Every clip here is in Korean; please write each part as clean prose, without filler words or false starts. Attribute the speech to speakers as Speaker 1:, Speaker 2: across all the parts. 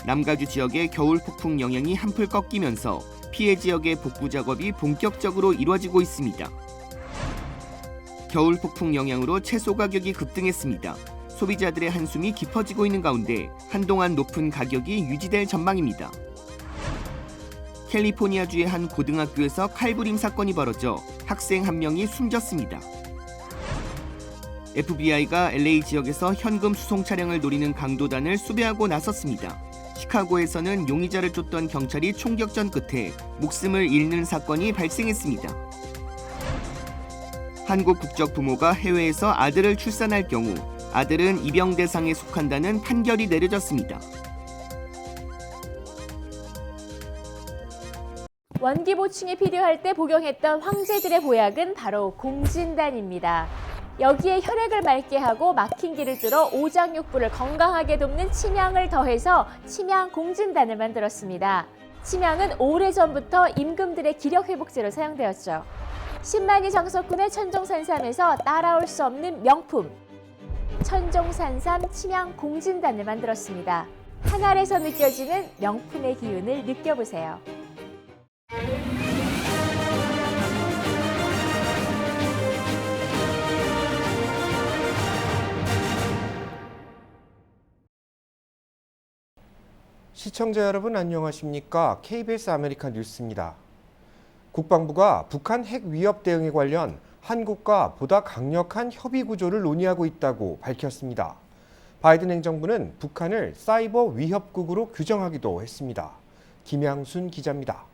Speaker 1: 남가주 지역의 겨울 폭풍 영향이 한풀 꺾이면서 피해 지역의 복구 작업이 본격적으로 이루어지고 있습니다. 겨울 폭풍 영향으로 채소 가격이 급등했습니다. 소비자들의 한숨이 깊어지고 있는 가운데 한동안 높은 가격이 유지될 전망입니다. 캘리포니아주의 한 고등학교에서 칼부림 사건이 벌어져 학생 한 명이 숨졌습니다. FBI가 LA 지역에서 현금 수송 차량을 노리는 강도단을 수배하고 나섰습니다. 시카고에서는 용의자를 쫓던 경찰이 총격전 끝에 목숨을 잃는 사건이 발생했습니다. 한국 국적 부모가 해외에서 아들을 출산할 경우 아들은 입영 대상에 속한다는 판결이 내려졌습니다.
Speaker 2: 원기 보충이 필요할 때 복용했던 황제들의 보약은 바로 공진단입니다. 여기에 혈액을 맑게 하고 막힌 길을 뚫어 오장육부를 건강하게 돕는 침향을 더해서 침향 공진단을 만들었습니다. 침향은 오래전부터 임금들의 기력회복제로 사용되었죠. 10만이 장석군의 천종산삼에서 따라올 수 없는 명품 천종산삼 침향 공진단을 만들었습니다. 한 알에서 느껴지는 명품의 기운을 느껴보세요.
Speaker 3: 시청자 여러분 안녕하십니까? KBS 아메리카 뉴스입니다. 국방부가 북한 핵 위협 대응에 관련 한국과 보다 강력한 협의 구조를 논의하고 있다고 밝혔습니다. 바이든 행정부는 북한을 사이버 위협국으로 규정하기도 했습니다. 김양순 기자입니다.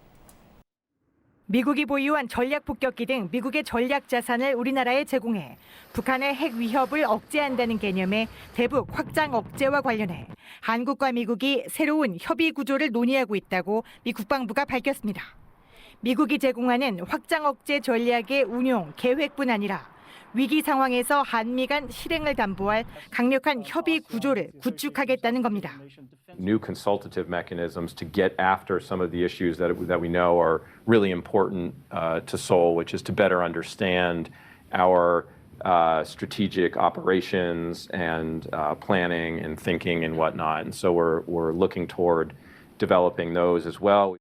Speaker 4: 미국이 보유한 전략 폭격기 등 미국의 전략 자산을 우리나라에 제공해 북한의 핵 위협을 억제한다는 개념의 대북 확장 억제와 관련해 한국과 미국이 새로운 협의 구조를 논의하고 있다고 미 국방부가 밝혔습니다. 미국이 제공하는 확장 억제 전략의 운용 계획뿐 아니라 위기 상황에서 한미 간 실행을 담보할 강력한 협의 구조를 구축하겠다는 겁니다.
Speaker 5: New consultative mechanisms to get after some of the issues that we know are really important to Seoul, which is to better understand our strategic operations and planning and thinking and whatnot. And so we're looking toward developing those as well.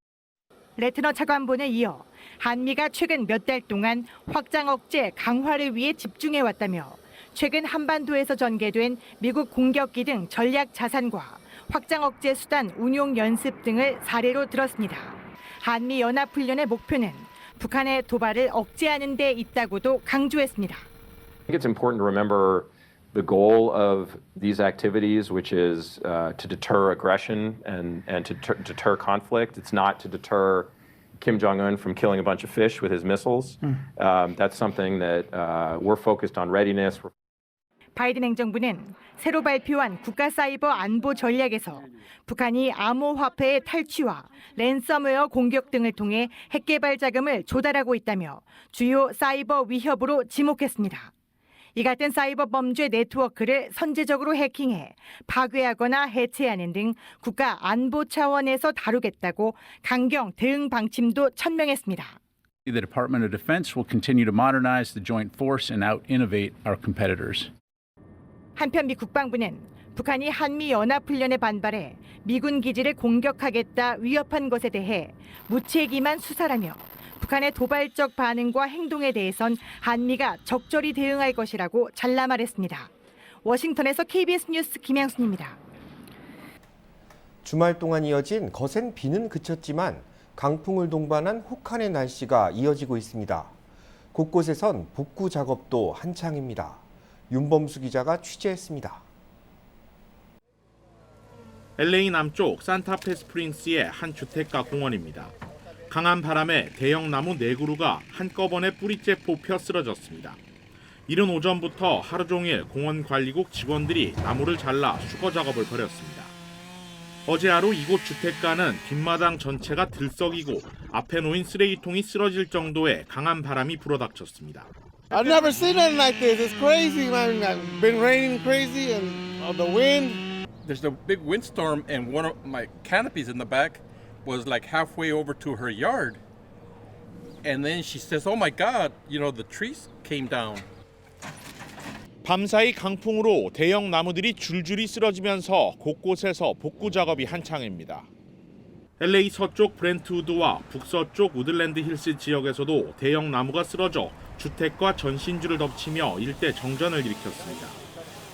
Speaker 4: 레트너 차관보는 이어 한미가 최근 몇 달 동안 확장 억제 강화를 위해 집중해왔다며 최근 한반도에서 전개된 미국 공격기 등 전략 자산과 확장 억제 수단 운용 연습 등을 사례로 들었습니다. 한미 연합훈련의 목표는 북한의 도발을 억제하는 데 있다고도 강조했습니다.
Speaker 5: I think it's important to remember the goal of these activities, which is to deter aggression and to deter conflict. It's not to deter Kim Jong-un from killing a bunch of fish with his missiles. That's something that we're focused on readiness.
Speaker 4: 바이든 행정부는 새로 발표한 국가 사이버 안보 전략에서 북한이 암호화폐의 탈취와 랜섬웨어 공격 등을 통해 핵 개발 자금을 조달하고 있다며 주요 사이버 위협으로 지목했습니다. 이 같은 사이버 범죄 네트워크를 선제적으로 해킹해 파괴하거나 해체하는 등 국가 안보 차원에서 다루겠다고 강경 대응 방침도 천명했습니다.
Speaker 6: The Department of Defense will continue to modernize the joint force and out-innovate our competitors.
Speaker 4: 한편 미 국방부는 북한이 한미 연합훈련에 반발해 미군 기지를 공격하겠다 위협한 것에 대해 무책임한 수사라며 북한의 도발적 반응과 행동에 대해선 한미가 적절히 대응할 것이라고 잘라 말했습니다. 워싱턴에서 KBS 뉴스 김양순입니다.
Speaker 3: 주말 동안 이어진 거센 비는 그쳤지만 강풍을 동반한 혹한의 날씨가 이어지고 있습니다. 곳곳에선 복구 작업도 한창입니다. 윤범수 기자가 취재했습니다.
Speaker 7: LA 남쪽 산타페 스프링스의 한 주택가 공원입니다. 강한 바람에 대형 나무 4그루가 한꺼번에 뿌리째 뽑혀 쓰러졌습니다. 이른 오전부터 하루 종일 공원관리국 직원들이 나무를 잘라 수거 작업을 벌였습니다. 어제 하루 이곳 주택가는 뒷마당 전체가 들썩이고 앞에 놓인 쓰레기통이 쓰러질 정도의 강한 바람이 불어닥쳤습니다.
Speaker 8: I've never seen anything like this. It's crazy, man. It's been raining crazy and the wind.
Speaker 9: There's a big windstorm and one of my canopies in the back was like halfway over to her yard. And then she says, "Oh my God, you know, the trees came down."
Speaker 7: 밤사이 강풍으로 대형 나무들이 줄줄이 쓰러지면서 곳곳에서 복구 작업이 한창입니다. LA 서쪽 브렌트우드와 북서쪽 우드랜드 힐스 지역에서도 대형 나무가 쓰러져 주택과 전신주를 덮치며 일대 정전을 일으켰습니다.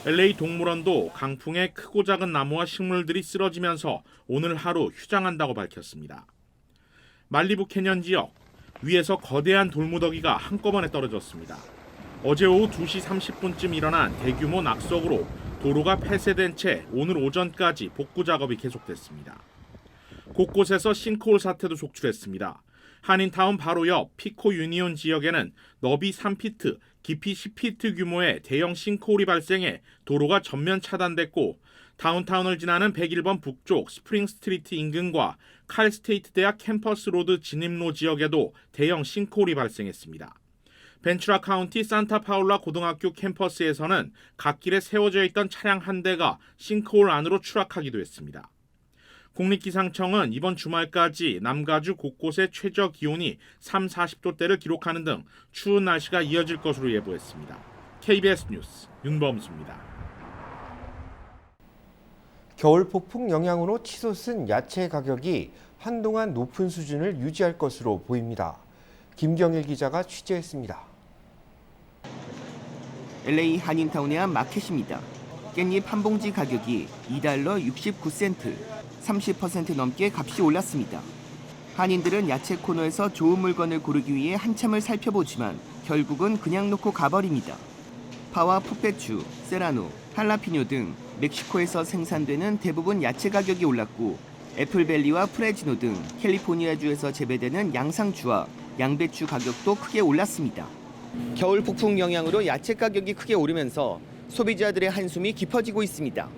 Speaker 7: LA 동물원도 강풍에 크고 작은 나무와 식물들이 쓰러지면서 오늘 하루 휴장한다고 밝혔습니다. 말리부 캐년 지역, 위에서 거대한 돌무더기가 한꺼번에 떨어졌습니다. 어제 오후 2시 30분쯤 일어난 대규모 낙석으로 도로가 폐쇄된 채 오늘 오전까지 복구 작업이 계속됐습니다. 곳곳에서 싱크홀 사태도 속출했습니다. 한인타운 바로 옆 피코 유니온 지역에는 너비 3피트, 깊이 10피트 규모의 대형 싱크홀이 발생해 도로가 전면 차단됐고 다운타운을 지나는 101번 북쪽 스프링 스트리트 인근과 칼 스테이트 대학 캠퍼스 로드 진입로 지역에도 대형 싱크홀이 발생했습니다. 벤츄라 카운티 산타 파울라 고등학교 캠퍼스에서는 갓길에 세워져 있던 차량 한 대가 싱크홀 안으로 추락하기도 했습니다. 국립기상청은 이번 주말까지 남가주 곳곳의 최저 기온이 40도대를 기록하는 등 추운 날씨가 이어질 것으로 예보했습니다. KBS 뉴스 윤범수입니다.
Speaker 3: 겨울 폭풍 영향으로 치솟은 야채 가격이 한동안 높은 수준을 유지할 것으로 보입니다. 김경일 기자가 취재했습니다.
Speaker 1: LA 한인타운의 한 마켓입니다. 깻잎 한 봉지 가격이 $2 69센트, 30% 넘게 값이 올랐습니다. 한인들은 야채 코너에서 좋은 물건을 고르기 위해 한참을 살펴보지만 결국은 그냥 놓고 가버립니다. 파와 풋배추, 세라노, 할라피뇨 등 멕시코에서 생산되는 대부분 야채 가격이 올랐고 애플벨리와 프레지노 등 캘리포니아주에서 재배되는 양상추와 양배추 가격도 크게 올랐습니다. 겨울 폭풍 영향으로 야채 가격이 크게 오르면서 소비자들의 한숨이 깊어지고 있습니다.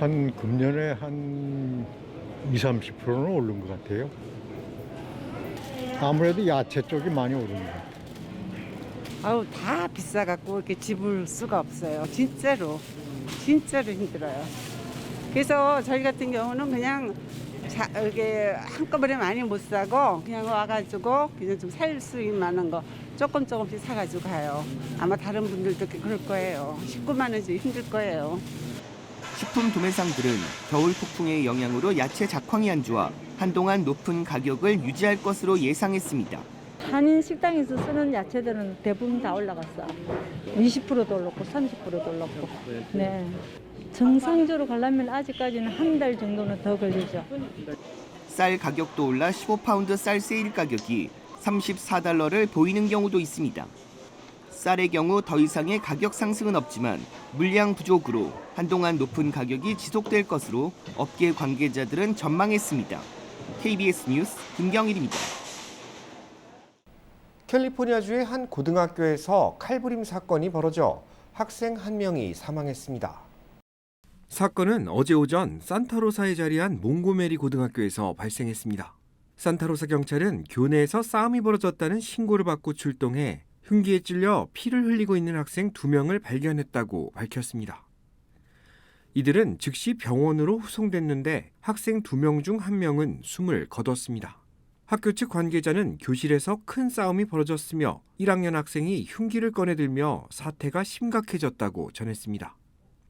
Speaker 10: 한 금년에 한 20-30%는 오른 것 같아요. 아무래도 야채 쪽이 많이 오른 것 같아요.
Speaker 11: 아우 다 비싸갖고 이렇게 집을 수가 없어요. 진짜로 힘들어요. 그래서 저희 같은 경우는 그냥 이게 한꺼번에 많이 못 사고 그냥 와가지고 그냥 좀 살 수 있는 거 조금씩 사가지고 가요. 아마 다른 분들도 그럴 거예요. 19만 원씩 힘들 거예요.
Speaker 1: 식품 도매상들은 겨울 폭풍의 영향으로 야채 작황이 안 좋아 한동안 높은 가격을 유지할 것으로 예상했습니다.
Speaker 12: 한인 식당에서 쓰는 야채들은 대부분 다 올라갔어. 20%도 올랐고 30%도 올랐고. 네. 정상적으로 가려면 아직까지는 한 달 정도는 더 걸리죠.
Speaker 1: 쌀 가격도 올라 15파운드 쌀 세일 가격이 $34를 보이는 경우도 있습니다. 쌀의 경우 더 이상의 가격 상승은 없지만 물량 부족으로 한동안 높은 가격이 지속될 것으로 업계 관계자들은 전망했습니다. KBS 뉴스 김경일입니다.
Speaker 3: 캘리포니아주의 한 고등학교에서 칼부림 사건이 벌어져 학생 한 명이 사망했습니다. 사건은 어제 오전 산타로사에 자리한 몽고메리 고등학교에서 발생했습니다. 산타로사 경찰은 교내에서 싸움이 벌어졌다는 신고를 받고 출동해 흉기에 찔려 피를 흘리고 있는 학생 2명을 발견했다고 밝혔습니다. 이들은 즉시 병원으로 후송됐는데 학생 2명 중 1명은 숨을 거뒀습니다. 학교 측 관계자는 교실에서 큰 싸움이 벌어졌으며 1학년 학생이 흉기를 꺼내들며 사태가 심각해졌다고 전했습니다.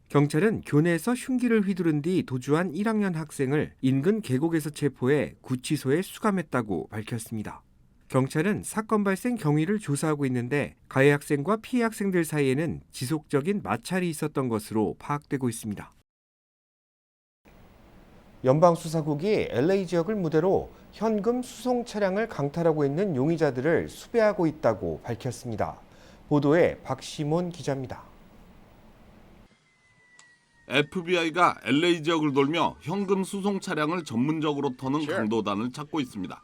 Speaker 3: 경찰은 교내에서 흉기를 휘두른 뒤 도주한 1학년 학생을 인근 계곡에서 체포해 구치소에 수감했다고 밝혔습니다. 경찰은 사건 발생 경위를 조사하고 있는데 가해 학생과 피해 학생들 사이에는 지속적인 마찰이 있었던 것으로 파악되고 있습니다. 연방수사국이 LA 지역을 무대로 현금 수송 차량을 강탈하고 있는 용의자들을 수배하고 있다고 밝혔습니다. 보도에 박시몬 기자입니다.
Speaker 13: FBI가 LA 지역을 돌며 현금 수송 차량을 전문적으로 터는 강도단을 찾고 있습니다.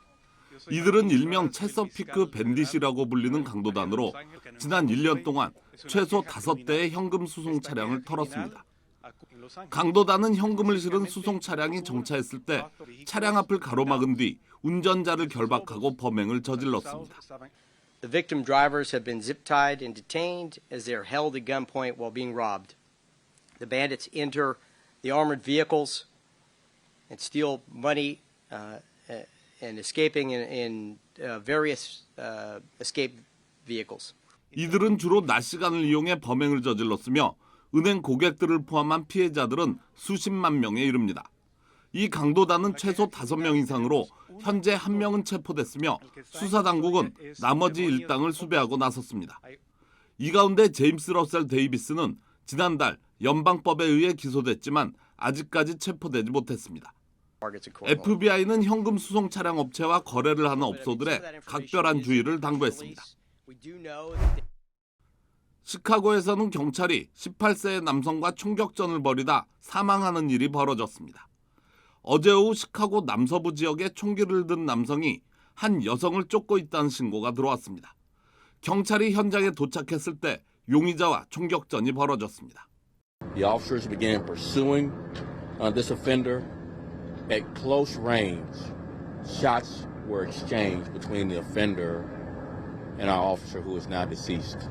Speaker 13: 이들은 일명 체서피크 밴딧이라고 불리는 강도단으로 지난 1년 동안 최소 5대의 현금 수송 차량을 털었습니다. 강도단은 현금을 실은 수송 차량이 정차했을 때 차량 앞을 가로막은 뒤 운전자를 결박하고 범행을 저질렀습니다.
Speaker 14: The victim drivers have been zip-tied and detained as they are held at gunpoint while being robbed. The bandits enter the armored vehicles and steal money and escaping in various escape vehicles.
Speaker 13: 이들은 주로 낮 시간을 이용해 범행을 저질렀으며 은행 고객들을 포함한 피해자들은 수십만 명에 이릅니다. 이 강도단은 최소 5명 이상으로 현재 1명은 체포됐으며 수사당국은 나머지 일당을 수배하고 나섰습니다. 이 가운데 제임스 러셀 데이비스는 지난달 연방법에 의해 기소됐지만 아직까지 체포되지 못했습니다. FBI는 현금 수송 차량 업체와 거래를 하는 업소들의 각별한 주의를 당부했습니다. 시카고에서는 경찰이 18세의 남성과 총격전을 벌이다 사망하는 일이 벌어졌습니다. 어제 오후 시카고 남서부 지역에 총기를 든 남성이 한 여성을 쫓고 있다는 신고가 들어왔습니다. 경찰이 현장에 도착했을 때 용의자와 총격전이 벌어졌습니다.
Speaker 15: The officers began pursuing this offender at close range. Shots were exchanged between the offender and our officer who is now deceased.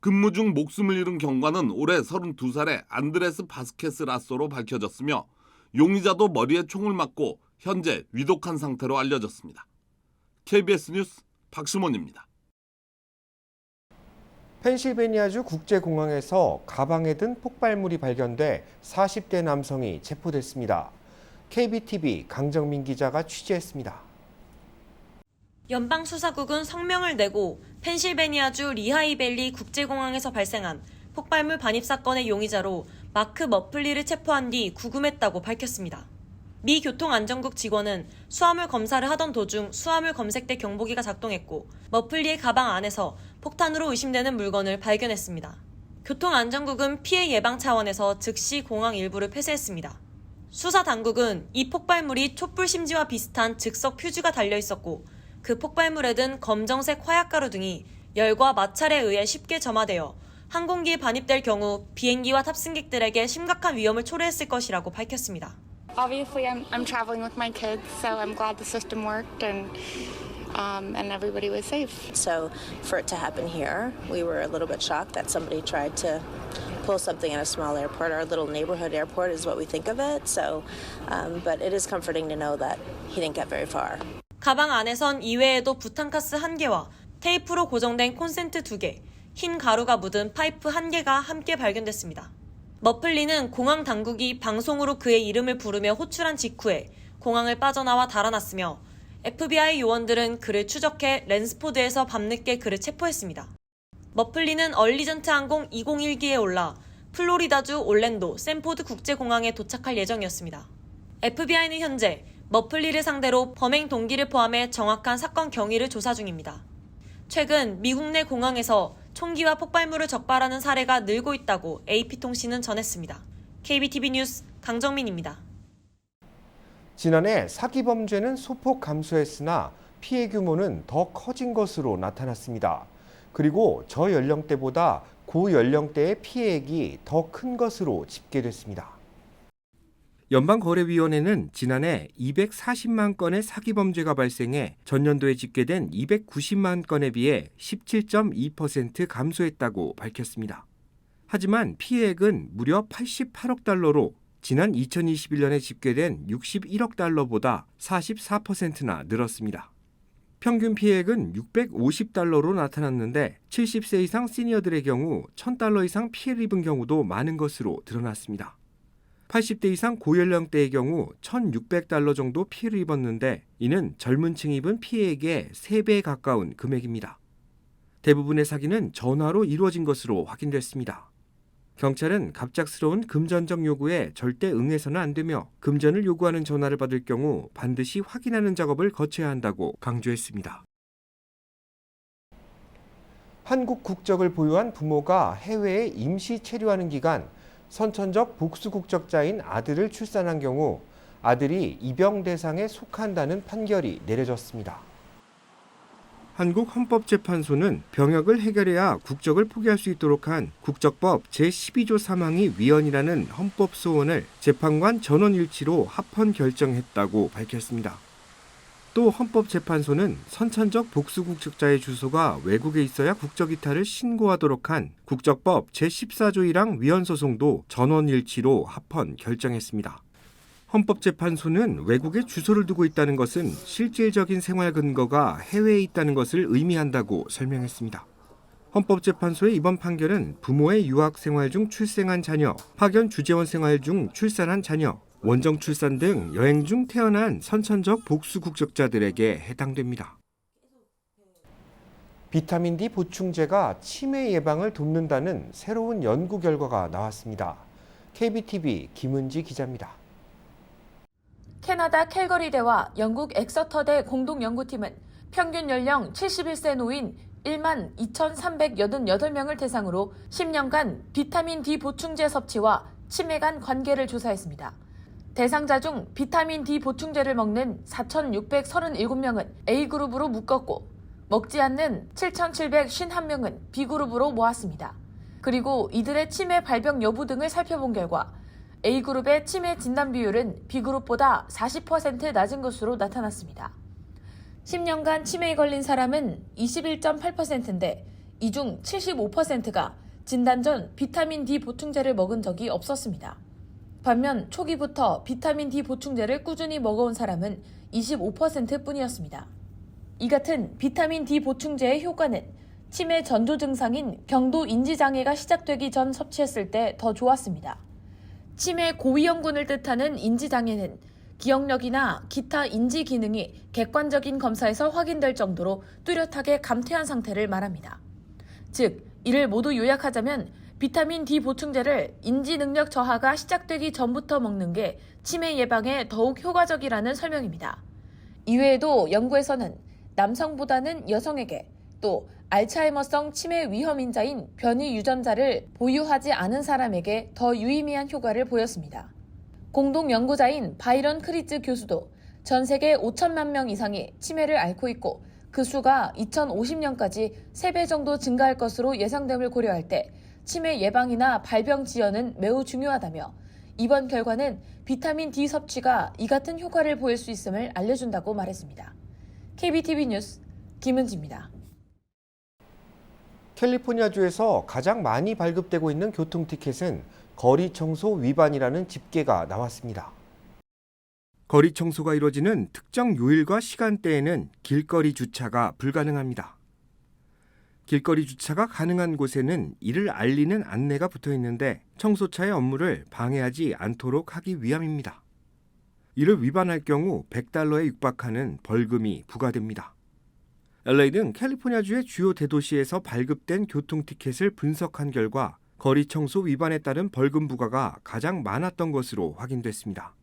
Speaker 13: 근무 중 목숨을 잃은 경관은 올해 32살의 안드레스 바스케스 라소로 밝혀졌으며 용의자도 머리에 총을 맞고 현재 위독한 상태로 알려졌습니다. KBS 뉴스 박시몬입니다.
Speaker 3: 펜실베니아주 국제공항에서 가방에 든 폭발물이 발견돼 40대 남성이 체포됐습니다. KBTV 강정민 기자가 취재했습니다.
Speaker 16: 연방수사국은 성명을 내고 펜실베니아주 리하이밸리 국제공항에서 발생한 폭발물 반입 사건의 용의자로 마크 머플리를 체포한 뒤 구금했다고 밝혔습니다. 미 교통안전국 직원은 수화물 검사를 하던 도중 수화물 검색대 경보기가 작동했고 머플리의 가방 안에서 폭탄으로 의심되는 물건을 발견했습니다. 교통안전국은 피해 예방 차원에서 즉시 공항 일부를 폐쇄했습니다. 수사 당국은 이 폭발물이 촛불 심지와 비슷한 즉석 퓨즈가 달려 있었고 그 폭발물에 든 검정색 화약가루 등이 열과 마찰에 의해 쉽게 점화되어 항공기에 반입될 경우 비행기와 탑승객들에게 심각한 위험을 초래했을 것이라고 밝혔습니다.
Speaker 17: Obviously, I'm traveling with my kids, so I'm glad the system worked and everybody was safe.
Speaker 18: So for it to happen here, we were a little bit shocked that somebody tried to pull something at a small airport. Our little neighborhood airport is what we think of it. So, but it is comforting to know that he didn't get very far.
Speaker 16: 가방 안에선 이외에도 부탄가스 1개와 테이프로 고정된 콘센트 2개, 흰 가루가 묻은 파이프 1개가 함께 발견됐습니다. 머플리는 공항 당국이 방송으로 그의 이름을 부르며 호출한 직후에 공항을 빠져나와 달아났으며 FBI 요원들은 그를 추적해 랜스포드에서 밤늦게 그를 체포했습니다. 머플리는 얼리전트 항공 201기에 올라 플로리다주 올랜도 샌포드 국제공항에 도착할 예정이었습니다. FBI는 현재 머플리를 상대로 범행 동기를 포함해 정확한 사건 경위를 조사 중입니다. 최근 미국 내 공항에서 총기와 폭발물을 적발하는 사례가 늘고 있다고 AP통신은 전했습니다. KBTV 뉴스 강정민입니다.
Speaker 3: 지난해 사기 범죄는 소폭 감소했으나 피해 규모는 더 커진 것으로 나타났습니다. 그리고 저연령대보다 고연령대의 피해액이 더 큰 것으로 집계됐습니다. 연방거래위원회는 지난해 240만 건의 사기 범죄가 발생해 전년도에 집계된 290만 건에 비해 17.2% 감소했다고 밝혔습니다. 하지만 피해액은 무려 88억 달러로 지난 2021년에 집계된 61억 달러보다 44%나 늘었습니다. 평균 피해액은 650달러로 나타났는데 70세 이상 시니어들의 경우 1000달러 이상 피해를 입은 경우도 많은 것으로 드러났습니다. 80대 이상 고연령대의 경우 1,600달러 정도 피해를 입었는데 이는 젊은 층이 입은 피해액의 3배에 가까운 금액입니다. 대부분의 사기는 전화로 이루어진 것으로 확인됐습니다. 경찰은 갑작스러운 금전적 요구에 절대 응해서는 안 되며 금전을 요구하는 전화를 받을 경우 반드시 확인하는 작업을 거쳐야 한다고 강조했습니다. 한국 국적을 보유한 부모가 해외에 임시 체류하는 기간 선천적 복수 국적자인 아들을 출산한 경우 아들이 입영 대상에 속한다는 판결이 내려졌습니다. 한국헌법재판소는 병역을 해결해야 국적을 포기할 수 있도록 한 국적법 제12조 3항이 위헌이라는 헌법 소원을 재판관 전원일치로 합헌 결정했다고 밝혔습니다. 또 헌법재판소는 선천적 복수 국적자의 주소가 외국에 있어야 국적 이탈을 신고하도록 한 국적법 제14조 1항 위헌 소송도 전원일치로 합헌 결정했습니다. 헌법재판소는 외국에 주소를 두고 있다는 것은 실질적인 생활 근거가 해외에 있다는 것을 의미한다고 설명했습니다. 헌법재판소의 이번 판결은 부모의 유학 생활 중 출생한 자녀, 파견 주재원 생활 중 출산한 자녀, 원정 출산 등 여행 중 태어난 선천적 복수 국적자들에게 해당됩니다. 비타민 D 보충제가 치매 예방을 돕는다는 새로운 연구 결과가 나왔습니다. KBTV 김은지 기자입니다.
Speaker 2: 캐나다 캘거리대와 영국 엑서터대 공동연구팀은 평균 연령 71세 노인 1만 2,388명을 대상으로 10년간 비타민 D 보충제 섭취와 치매 간 관계를 조사했습니다. 대상자 중 비타민 D 보충제를 먹는 4,637명은 A그룹으로 묶었고 먹지 않는 7,751명은 B그룹으로 모았습니다. 그리고 이들의 치매 발병 여부 등을 살펴본 결과 A그룹의 치매 진단 비율은 B그룹보다 40% 낮은 것으로 나타났습니다. 10년간 치매에 걸린 사람은 21.8%인데 이 중 75%가 진단 전 비타민 D 보충제를 먹은 적이 없었습니다. 반면 초기부터 비타민 D 보충제를 꾸준히 먹어온 사람은 25%뿐이었습니다. 이 같은 비타민 D 보충제의 효과는 치매 전조 증상인 경도 인지장애가 시작되기 전 섭취했을 때 더 좋았습니다. 치매 고위험군을 뜻하는 인지장애는 기억력이나 기타 인지 기능이 객관적인 검사에서 확인될 정도로 뚜렷하게 감퇴한 상태를 말합니다. 즉, 이를 모두 요약하자면 비타민 D 보충제를 인지 능력 저하가 시작되기 전부터 먹는 게 치매 예방에 더욱 효과적이라는 설명입니다. 이외에도 연구에서는 남성보다는 여성에게 또 알츠하이머성 치매 위험인자인 변이 유전자를 보유하지 않은 사람에게 더 유의미한 효과를 보였습니다. 공동 연구자인 바이런 크리츠 교수도 전 세계 5천만 명 이상이 치매를 앓고 있고 그 수가 2050년까지 3배 정도 증가할 것으로 예상됨을 고려할 때 치매 예방이나 발병 지연은 매우 중요하다며 이번 결과는 비타민 D 섭취가 이 같은 효과를 보일 수 있음을 알려준다고 말했습니다. KBTV 뉴스 김은지입니다.
Speaker 3: 캘리포니아주에서 가장 많이 발급되고 있는 교통티켓은 거리 청소 위반이라는 집계가 나왔습니다. 거리 청소가 이루어지는 특정 요일과 시간대에는 길거리 주차가 불가능합니다. 길거리 주차가 가능한 곳에는 이를 알리는 안내가 붙어 있는데 청소차의 업무를 방해하지 않도록 하기 위함입니다. 이를 위반할 경우 $100에 육박하는 벌금이 부과됩니다. LA 등 캘리포니아주의 주요 대도시에서 발급된 교통티켓을 분석한 결과 거리 청소 위반에 따른 벌금 부과가 가장 많았던 것으로 확인됐습니다.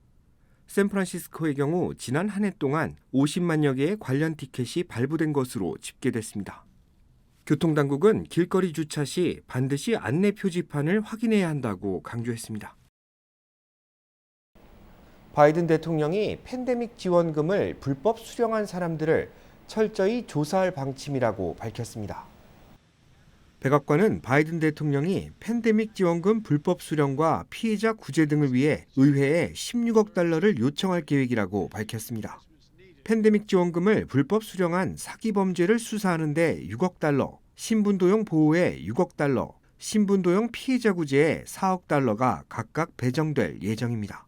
Speaker 3: 샌프란시스코의 경우 지난 한 해 동안 50만여 개의 관련 티켓이 발부된 것으로 집계됐습니다. 교통당국은 길거리 주차 시 반드시 안내 표지판을 확인해야 한다고 강조했습니다. 바이든 대통령이 팬데믹 지원금을 불법 수령한 사람들을 철저히 조사할 방침이라고 밝혔습니다. 백악관은 바이든 대통령이 팬데믹 지원금 불법 수령과 피해자 구제 등을 위해 의회에 $16억 요청할 계획이라고 밝혔습니다. 팬데믹 지원금을 불법 수령한 사기 범죄를 수사하는 데 $6억, 신분도용 보호에 $6억, 신분도용 피해자 구제에 $4억 각각 배정될 예정입니다.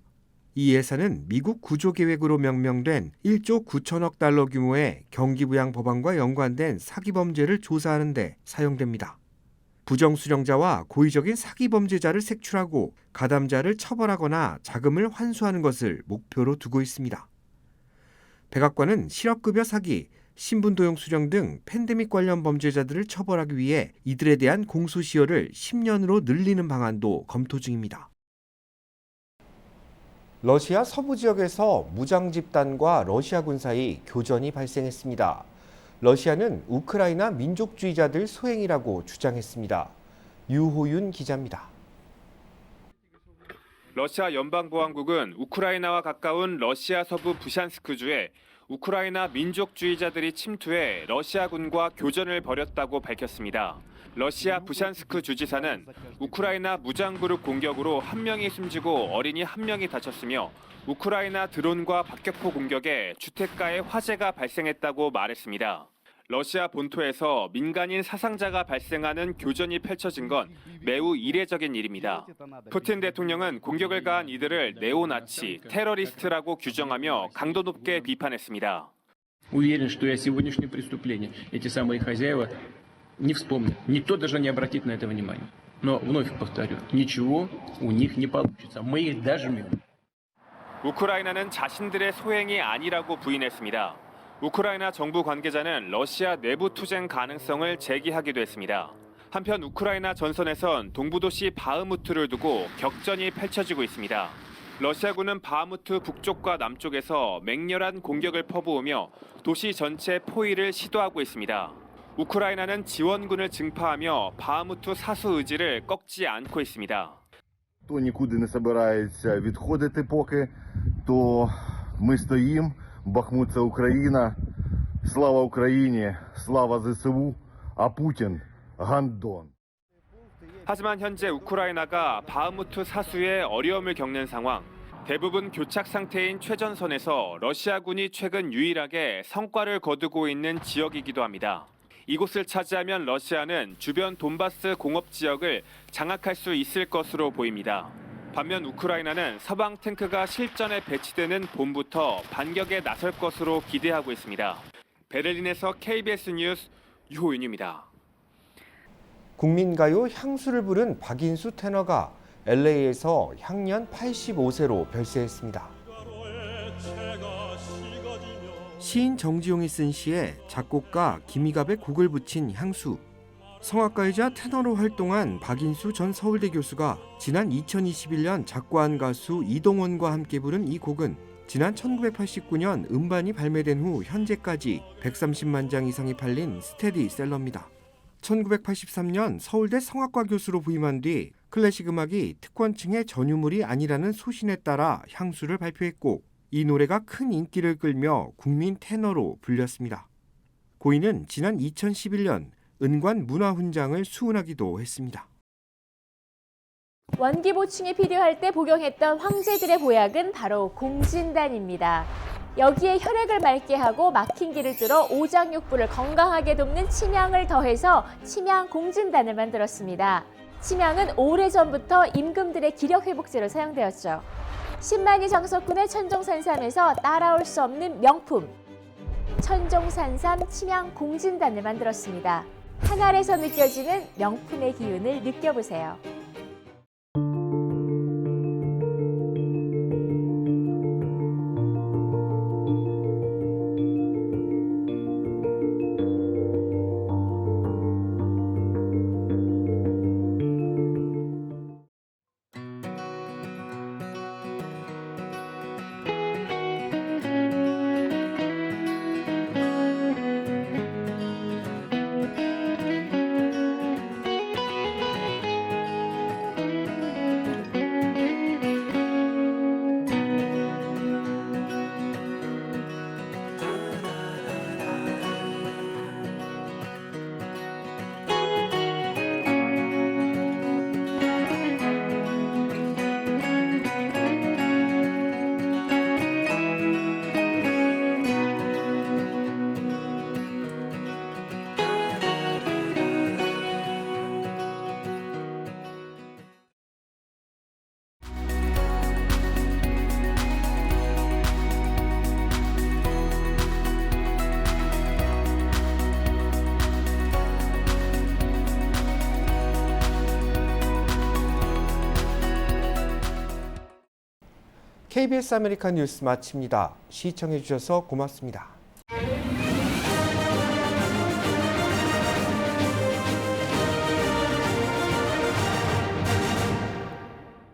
Speaker 3: 이 예산은 미국 구조계획으로 명명된 $1조 9천억 규모의 경기부양 법안과 연관된 사기 범죄를 조사하는 데 사용됩니다. 부정수령자와 고의적인 사기 범죄자를 색출하고 가담자를 처벌하거나 자금을 환수하는 것을 목표로 두고 있습니다. 백악관은 실업급여 사기, 신분도용 수령 등 팬데믹 관련 범죄자들을 처벌하기 위해 이들에 대한 공소시효를 10년으로 늘리는 방안도 검토 중입니다. 러시아 서부 지역에서 무장 집단과 러시아군 사이 교전이 발생했습니다. 러시아는 우크라이나 민족주의자들 소행이라고 주장했습니다. 유호윤 기자입니다.
Speaker 19: 러시아 연방보안국은 우크라이나와 가까운 러시아 서부 부샨스크주에 우크라이나 민족주의자들이 침투해 러시아군과 교전을 벌였다고 밝혔습니다. 러시아 부샨스크 주지사는 우크라이나 무장그룹 공격으로 1명이 숨지고 어린이 1명이 다쳤으며 우크라이나 드론과 박격포 공격에 주택가에 화재가 발생했다고 말했습니다. 러시아 본토에서 민간인 사상자가 발생하는 교전이 펼쳐진 건 매우 이례적인 일입니다. 푸틴 대통령은 공격을 가한 이들을 네오나치, 테러리스트라고 규정하며 강도 높게 비판했습니다.
Speaker 20: Уверен, что сегодняшнее преступление эти самые хозяева не вспомнит, никто даже не обратит на это внимания. Но вновь повторю, ничего у них не получится. Мы их дожмем.
Speaker 19: 우크라이나는 자신들의 소행이 아니라고 부인했습니다. 우크라이나 정부 관계자는 러시아 내부 투쟁 가능성을 제기하기도 했습니다. 한편 우크라이나 전선에선 동부도시 바흐무트를 두고 격전이 펼쳐지고 있습니다. 러시아군은 바흐무트 북쪽과 남쪽에서 맹렬한 공격을 퍼부으며 도시 전체 포위를 시도하고 있습니다. 우크라이나는 지원군을 증파하며 바흐무트 사수 의지를 꺾지 않고 있습니다.
Speaker 21: Хто нікуди не збирається відходити поки, то ми стоїмо. Бахмут – це Україна. Слава Україні, слава ЗСУ, а Путін – гандон.
Speaker 19: 하지만 현재 우크라이나가 바흐무트 사수에 어려움을 겪는 상황. 대부분 교착 상태인 최전선에서 러시아군이 최근 유일하게 성과를 거두고 있는 지역이기도 합니다. 이곳을 차지하면 러시아는 주변 돈바스 공업 지역을 장악할 수 있을 것으로 보입니다. 반면 우크라이나는 서방 탱크가 실전에 배치되는 봄부터 반격에 나설 것으로 기대하고 있습니다. 베를린에서 KBS 뉴스 유호윤입니다.
Speaker 3: 국민가요 향수를 부른 박인수 테너가 LA에서 향년 85세로 별세했습니다. 시인 정지용이 쓴 시에 작곡가 김희갑의 곡을 붙인 향수. 성악가이자 테너로 활동한 박인수 전 서울대 교수가 지난 2021년 작곡한 가수 이동원과 함께 부른 이 곡은 지난 1989년 음반이 발매된 후 현재까지 130만 장 이상이 팔린 스테디셀러입니다. 1983년 서울대 성악과 교수로 부임한 뒤 클래식 음악이 특권층의 전유물이 아니라는 소신에 따라 향수를 발표했고 이 노래가 큰 인기를 끌며 국민 테너로 불렸습니다. 고인은 지난 2011년 은관 문화훈장을 수은하기도 했습니다.
Speaker 2: 원기 보충이 필요할 때 복용했던 황제들의 보약은 바로 공진단입니다. 여기에 혈액을 맑게 하고 막힌 길을 뚫어 오장육부를 건강하게 돕는 침향을 더해서 침향 공진단을 만들었습니다. 침향은 오래전부터 임금들의 기력회복제로 사용되었죠. 10만이 정석군의 천종산삼에서 따라올 수 없는 명품 천종산삼 침향 공진단을 만들었습니다. 한 알에서 느껴지는 명품의 기운을 느껴보세요.
Speaker 3: KBS 아메리칸 뉴스 마칩니다. 시청해 주셔서 고맙습니다.